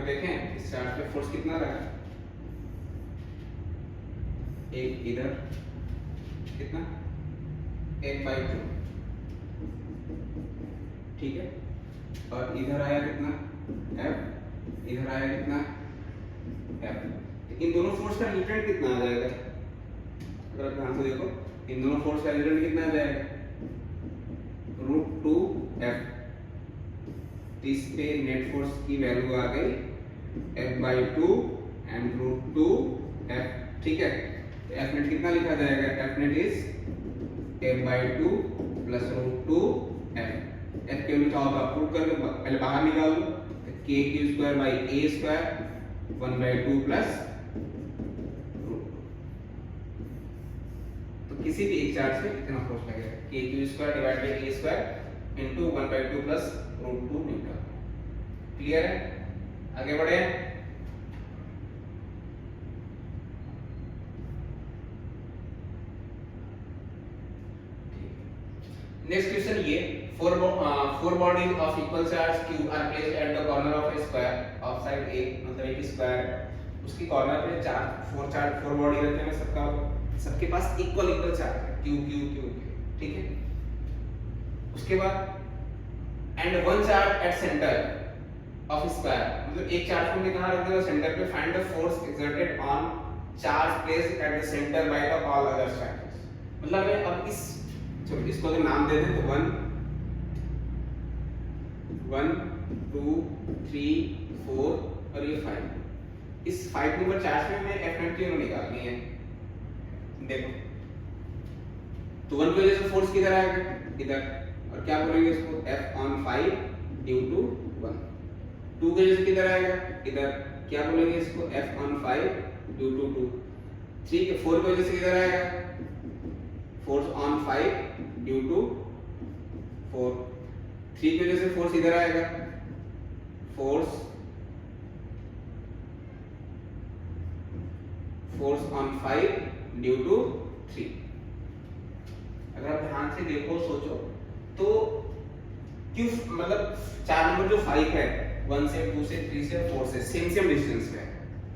पे देखें इस चार्ज पे फोर्स कितना लगा, एक इधर कितना 1/2, ठीक है, और इधर आया कितना F, इधर आया कितना F। इन दोनों फोर्स का रिजल्टेंट कितना आ जाएगा, अगर आप ध्यान से देखो इन दोनों फोर्स का रिजल्टेंट कितना आ जाएगा √2F। इस पे नेट फोर्स की वैल्यू आ गई F/2 एंड √2F, ठीक है। तो F नेट कितना लिखा जाएगा, F net is F/2 plus √2F। F क्यों लिखा होगा प्रूव करके पहले बाहर निकाल लो, k⁴/a² 1/2 प्लस √2। तो किसी भी एक चार्ज पे कितना फोर्स लगेगा, k⁴/a² into 1/2 plus √2 Newton. Clear है, आगे बढ़े। नेक्स्ट क्वेश्चन ये four bodies of equal charge q are placed at the corner of a square of side a, मतलब एक स्क्वायर उसकी कॉर्नर पे फोर बॉडी रहते हैं, सबके पास इक्वल चार्ज है q q q, ठीक है। उसके बाद and one charge at centre of square, मतलब एक चार्ज को हमने कहां रख दिया सेंटर पे, find the force exerted on charge placed at the centre by the all other charges. मतलब मैं अब चलो इसको अगर नाम दे दें तो 1 2 3 4 और ये 5। इस 5 नंबर चार्ज में मैं F नेट क्यों निकालनी है, देखो तो 1 की वजह से फोर्स किधर आएगा इधर, और क्या बोलेंगे इसको F/5 ड्यू टू 1। 2 की वजह से किधर आएगा इधर, क्या बोलेंगे इसको F/5 ड्यू टू 2। 3 के 4 की वजह से किधर आएगा Force/5 ड्यू टू 4। 3 की वजह से फोर्स इधर आएगा Force/5 ड्यू टू 3। अगर आप ध्यान से देखो सोचो तो क्यों, मतलब 4 नंबर जो 5 है 1 से 2 से 3 से 4 से सेम डिस्टेंस पे है,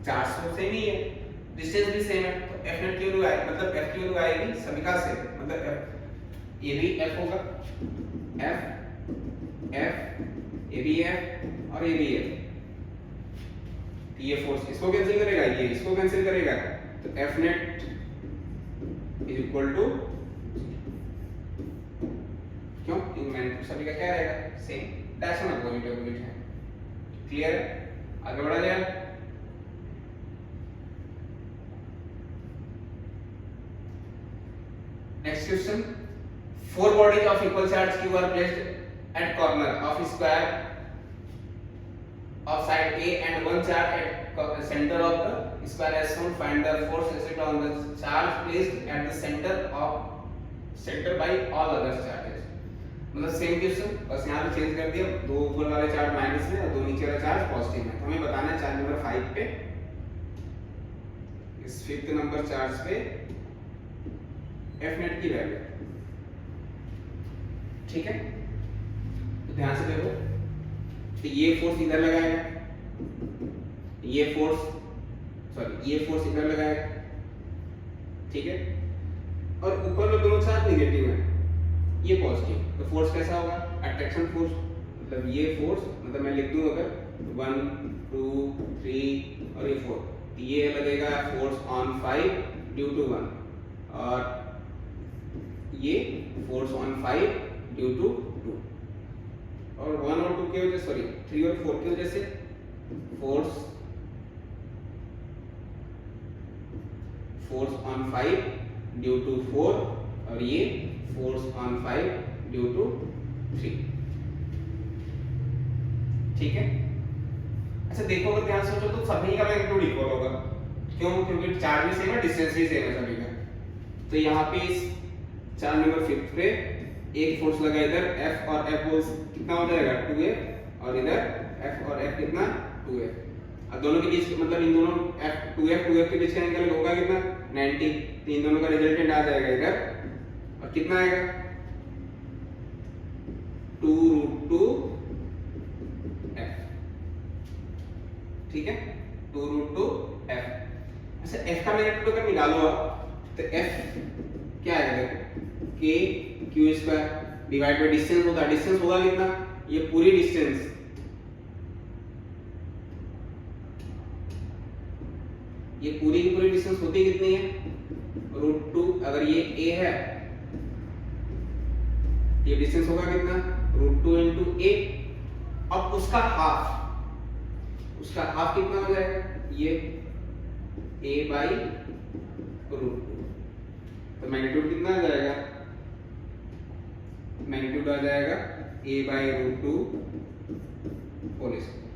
400 सेम ही है, डिस्टेंस भी सेम है, तो F नेट क्यों आएगा, मतलब F क्यों आएगी सभी का से, मतलब F ये भी F होगा, F ये भी F और ये भी F। ये फोर्स इसको कैंसिल करेगा, ये इसको कैंसिल करेगा, तो F net is equal to, क्यों क्योंकि मैंने सभी का क्या रहेगा सेम, डायरेक्शन अपोजिट है। क्लियर है, आगे बढ़ा जाए। Next question, 4 bodies of equal charge q are placed at corner of square of side A and one charge at center of the square as shown. Find the force exerted on the charge placed at the center by all other charges। मतलब same question, बस यहाँ पे change कर दिया, दो ऊपर वाले charge minus में और दो नीचे वाला चार्ज पॉजिटिव में। तो हमें बताना है चार्ज नंबर 5 पे, इस 5th नंबर चार्ज पे F नेट की वैल्यू, ठीक है। तो ध्यान से देखो, तो ये फोर्स इधर लगाएगा, ये फोर्स इधर लगाएगा, ठीक है, और ऊपर में दोनों चार्ज नेगेटिव है, ये पॉजिटिव, तो फोर्स कैसा होगा अट्रैक्शन फोर्स, मतलब ये फोर्स, मतलब मैं लिख दूं अगर 1 2 3 और ये 4, ये लगेगा Force/5 ड्यू टू 1 और ये Force/5 ड्यू टू 2 और 1 और 2 की वजह, सॉरी 3 और 4 की वजह से Force/5 ड्यू टू 4 और ये Force/5 ड्यू टू 3, ठीक है। अच्छा देखो अगर ध्यान से सोचो तो सभी का मैग्नीट्यूड इक्वल होगा, क्यों, क्योंकि चार्ज भी सेम है, डिस्टेंस भी सेम है सभी का। तो यहाँ पे इस चार्ज नंबर 5 पे एक फोर्स लगा इधर F और F फोर्स कितना हो जाएगा 2F, और इधर F और F कितना 2F। अब दोनों के बीच मतलब इन दोनों F2F के बीच का एंगल होगा कितना 90, तो इन दोनों का रिजल्टेंट आ जाएगा इधर, और कितना आएगा 2√2F। ठीक है, 2√2f। अच्छा f का मैग्नीट्यूड अगर निकालो आप तो f क्या आएगा, देखो k q square divide by distance होता है, डिस्टेंस होगा कितना, ये पूरी डिस्टेंस, ये पूरी की पूरी डिस्टेंस होती कितनी है, √2। अगर ये a है, ये डिस्टेंस होगा कितना, √2 into a। अब उसका हाफ कितना हो जाएगा, ये a by √2। तो मैग्नीट्यूड कितना आ जाएगा, मैग्नीट्यूड आ जाएगा a by √2 whole square,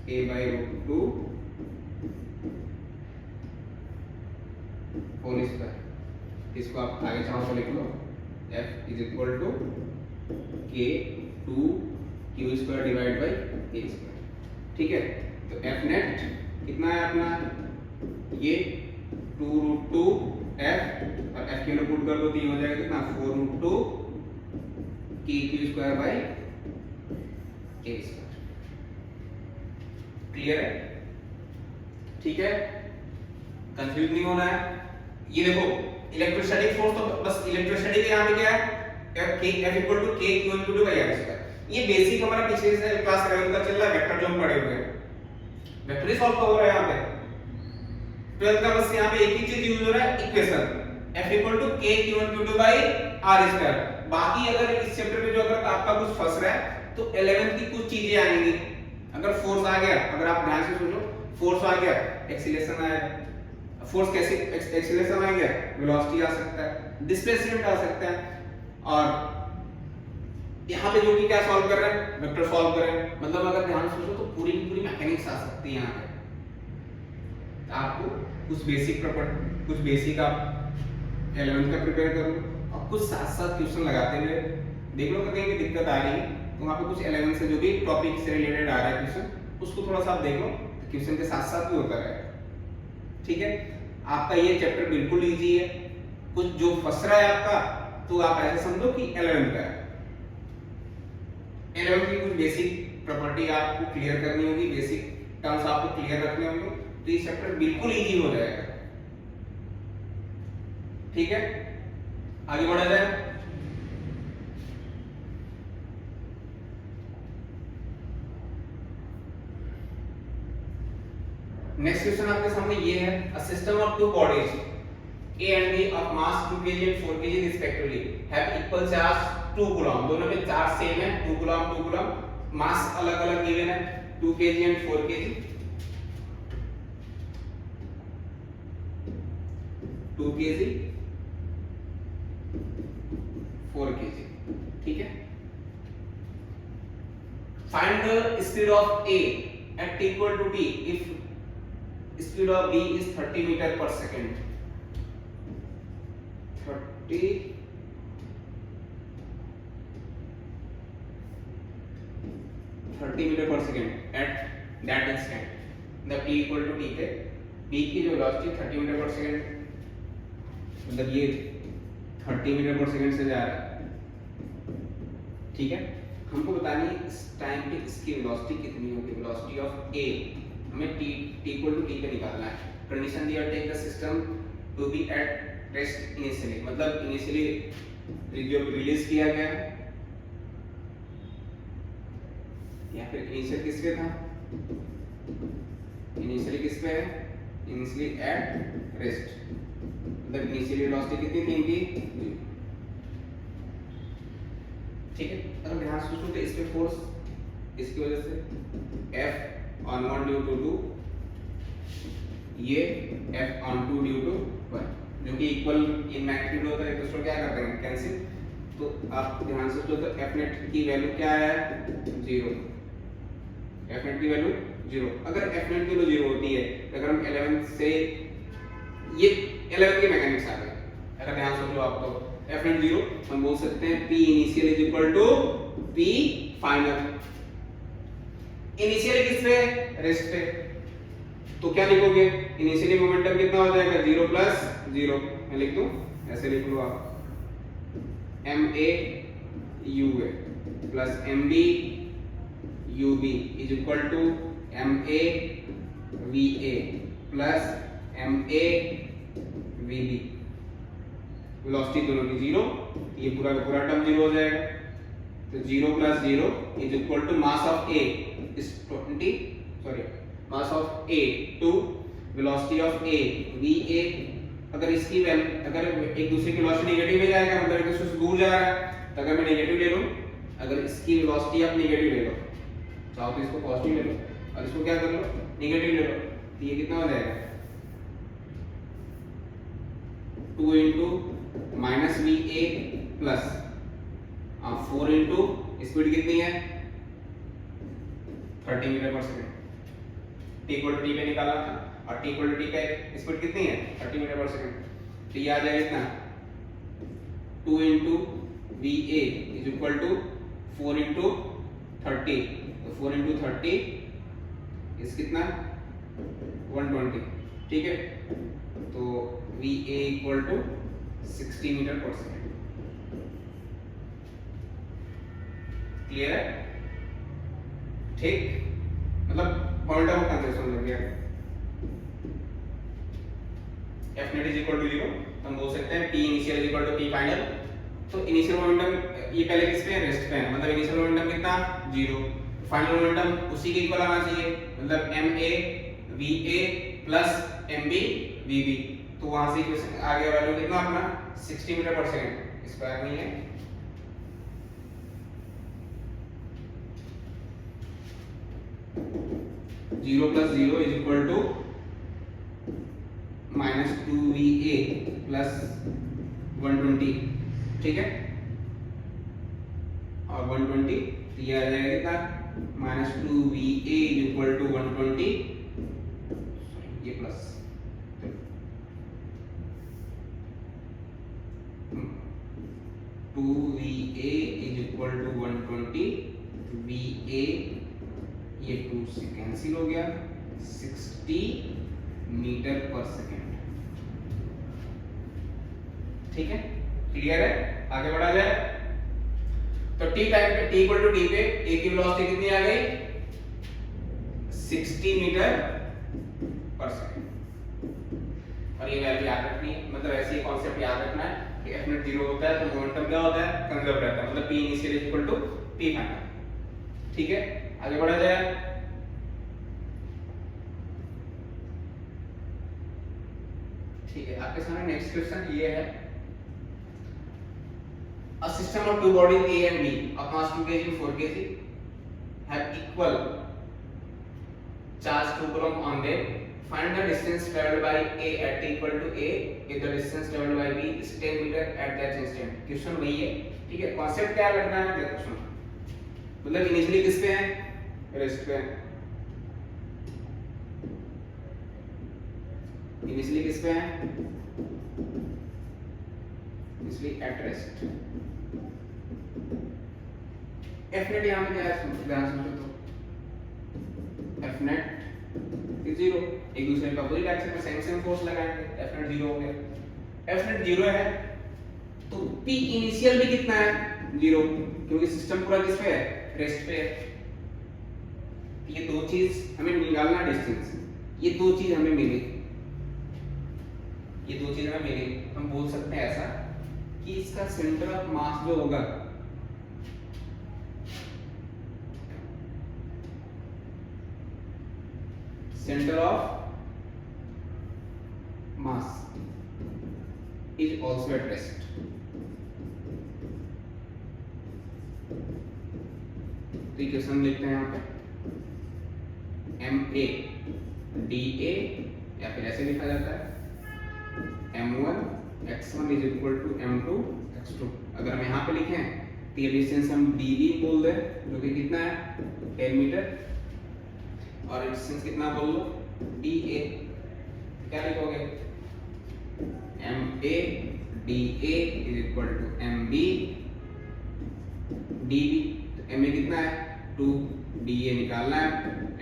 a by √2 whole square. इसको आप आगे चाहो तो लिख लो, f is equal to k 2 q square divide by a square, ठीक है। तो f नेट कितना है अपना, ये 2√2 f और f के लिए पुट कर दो तो ये हो जाएगा कितना, 4√2 k q square by a square. Clear है, ठीक है, कंफ्यूज नहीं होना है। ये देखो इलेक्ट्रोस्टैटिक फोर्स, तो बस इलेक्ट्रोस्टैटिक यहाँ पे क्या है, F equal to k q into by r square. ये बेसिक हमारा पिछले से क्लास 11 का चल रहा है, वेक्टर जो हम पढ़े हुए हैं, वेक्टर ही सॉल्व हो रहा है यहाँ पे 12 का। बस यहाँ पे एक ही चीज यूज हो रहा है, equation F equal to k q into by r square. बाकी अगर इस चैप्टर में जो अगर आपका कुछ फंस रहा है तो 11th की कुछ चीजें आएंगी। अगर फोर्स आ गया, अगर आप ध्यान से सोचो, फोर्स आ गया, एक्सीलरेशन आएगा, फोर्स कैसे, एक्सीलरेशन आ गया, वेलोसिटी आ सकता है, डिस्प्लेसमेंट आ सकता है, और यहाँ पे जो कि क्या सॉल्व कर रहे हैं, वेक्टर सॉल्व कर रहे हैं। मतलब अगर ध्यान से सोचो तो पूरी की पूरी मैकेनिक्स आ सकती है यहाँ पे। तो आपको कुछ बेसिक प्रॉपर्टी, कुछ बेसिक आप 11th का प्रिपेयर करो और कुछ साथ साथ क्वेश्चन लगाते हुए देख लो, कहीं भी दिक्कत आ रही है तो वहाँ पे कुछ 11th से जो भी टॉपिक से रिलेटेड आ रहा है क्वेश्चन, उसको थोड़ा सा आप देख लो, क्वेश्चन के साथ साथ भी होता रहेगा, ठीक है। आपका ये चैप्टर बिल्कुल इजी है, कुछ जो फंस रहा है आपका तो आप ऐसे समझो कि 11th का है। 11th की कुछ बेसिक प्रॉपर्टी आपको क्लियर करनी होगी, बेसिक टर्म्स आपको क्लियर रखने होंगे, तो ये चैप्टर बिल्कुल इजी हो जाएगा, ठीक है। आगे बढ़ा जाए। नेक्स्ट क्वेश्चन आपके सामने ये है, a system of two bodies A and B of mass 2 kg and 4 kg respectively have equal charge 2 coulomb। दोनों में चार्ज सेम है, 2 coulomb, मास अलग अलग गिवन है, 2 kg and 4 kg, 2 kg 4 kg, ठीक है। Find the speed of A at t equal to t if speed of B is 30 meter per second। 30 metre पर second at that instant, मतलब t equal to t पे B की जो velocity 30 metre पर second, मतलब ये 30 metre पर second से जा रहा है, ठीक है। हमको बतानी है इस टाइम पे इसकी वेलोसिटी कितनी होगी, वेलोसिटी ऑफ A हमें t इक्वल टू t पे निकालना है। कंडीशन दिया, take the system to be at rest initially, मतलब इनिशियली जो रिलीज किया गया या फिर इनिशियल किस पे था, इनिशियली किस पे है, इनिशियली एट रेस्ट, मतलब इनिशियली वेलोसिटी कितनी थी इनकी, ठीक है। अगर ध्यान से सोचो तो इस पे फोर्स इसकी वजह से F on 1 ड्यू टू 2, ये F on 2 ड्यू टू 1, जो कि इक्वल इन मैग्नीट्यूड होता है, तो उसको क्या करते हैं, कैंसिल। तो आप ध्यान से सोचो तो F नेट की वैल्यू क्या है, 0, F नेट की वैल्यू 0। अगर F नेट की वैल्यू 0 होती है तो अगर हम 11 से, ये 11 की मैकेनिक्स आ गई, अगर ध्यान से सोचो आप तो F नेट 0, हम बोल सकते हैं P initial is equal to P final. Initially किस पे, रेस्ट पे, तो क्या लिखोगे, इनिशियली मोमेंटम कितना हो जाएगा, 0 प्लस 0, मैं लिख दूं, ऐसे लिख लो आप, ma u है plus mb UB is equal to MA VA plus MA VB, velocity दोनों की जीरो, ये पूरा का पूरा टर्म जीरो हो जाएगा। तो 0 plus 0 is equal to mass of A is 20, sorry mass of A to velocity of A VA। अगर इसकी वैल्यू, अगर एक दूसरे की वेलोसिटी नेगेटिव में जाएगा, मतलब एक दूसरे से दूर जा रहा है, तो अगर मैं नेगेटिव ले लूं, अगर इसकी वेलोसिटी आप नेगेटिव ले लो, चाहो तो इसको पॉजिटिव ले लो और इसको क्या कर लो, नेगेटिव ले लो, तो ये कितना हो जाएगा 2 into minus VA plus 4 into speed कितनी है 30 मीटर पर second, t equal to t पे निकाला था, और t इक्वल टू t पे स्पीड कितनी है 30 मीटर पर सेकंड। तो ये आ जाएगा इतना 2 into VA is equal to 4 into 30, तो 4 इंटू 30 इस कितना 120, ठीक है। तो VA इक्वल टू 60 मीटर पर सेकंड। क्लियर है, ठीक, मतलब पॉइंट ऑफ कंसेप्शन लग गया। F net is equal to 0, हम बोल सकते हैं P initial is equal to P final. तो इनिशियल मोमेंटम ये पहले किस पे है, रेस्ट पे है, मतलब इनिशियल मोमेंटम कितना 0, फाइनल मोमेंटम उसी के इक्वल आना चाहिए, मतलब MA VA plus MB VB। तो वहां से इक्वेशन आ गया वैल्यू कितना अपना 60 मीटर पर सेकंड, स्क्वायर नहीं है। Zero plus zero is equal to minus 2VA plus 120, ठीक है, और 120 तो ये आ जाएगा कितना minus 2VA is equal to 120, ये plus 2VA is equal to 120, VA ये 2 से कैंसिल हो गया, 60 मीटर पर सेकेंड, ठीक है, क्लियर है। आगे बढ़ा जाए तो t टाइम पे t इक्वल टू t पे a की वेलोसिटी कितनी आ गई 60 मीटर पर सेकेंड, और ये वैल्यू याद रखनी है, मतलब ऐसे ही कॉन्सेप्ट याद रखना है कि f net 0 होता है तो मोमेंटम क्या होता है कंजर्व रहता है, मतलब p initial is equal to p final, ठीक है। आगे बढ़ा जाए ठीक है, आपके सामने नेक्स्ट क्वेश्चन ये है, a system of two bodies A and B of mass 2 kg and 4 kg have equal charge 2 coulomb on them, find the distance traveled by A at t equal to A if the distance traveled by B is 10 meter at that instant। Question वही है, ठीक है, concept क्या करना है देखो सुनो, मतलब इनिशियली किस पे है रेस्ट पे, इनिशियली किस पे है initially at rest. F net यहाँ पे क्या है ध्यान समझो तो F net is 0, एक दूसरे के अपोजिट डायरेक्शन में सेम सेम फोर्स लगाएंगे, F net 0 हो गया। F net 0 है तो P इनिशियल भी कितना है 0, क्योंकि सिस्टम पूरा किस पे है रेस्ट पे है। ये दो चीज हमें निकालना डिस्टेंस, ये दो चीज हमें मिली, ये दो चीज हमें मिली, हम बोल सकते हैं ऐसा कि इसका सेंटर ऑफ मास जो होगा centre of mass is also at rest. तो इक्वेशन लिखते हैं यहाँ पे MA DA, या फिर ऐसे लिखा जाता है M1 x1 is equal to M2 x2। अगर हम यहाँ पे लिखें तो ये डिस्टेंस हम DB बोल दें, जो कि कितना है 10 मीटर, और डिस्टेंस कितना बोल लो DA, क्या लिखोगे MA DA is equal to MB DB। तो MA कितना है 2, DA निकालना है,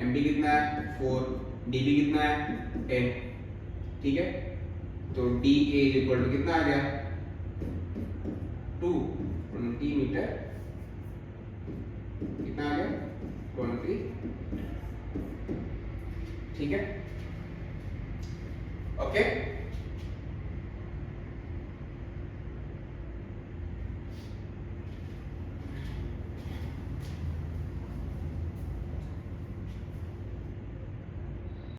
MB कितना है 4, DB कितना है 10, ठीक है। तो DA इज इक्वल टू कितना आ गया 220 मीटर, कितना आ गया 13, ठीक है, ओके।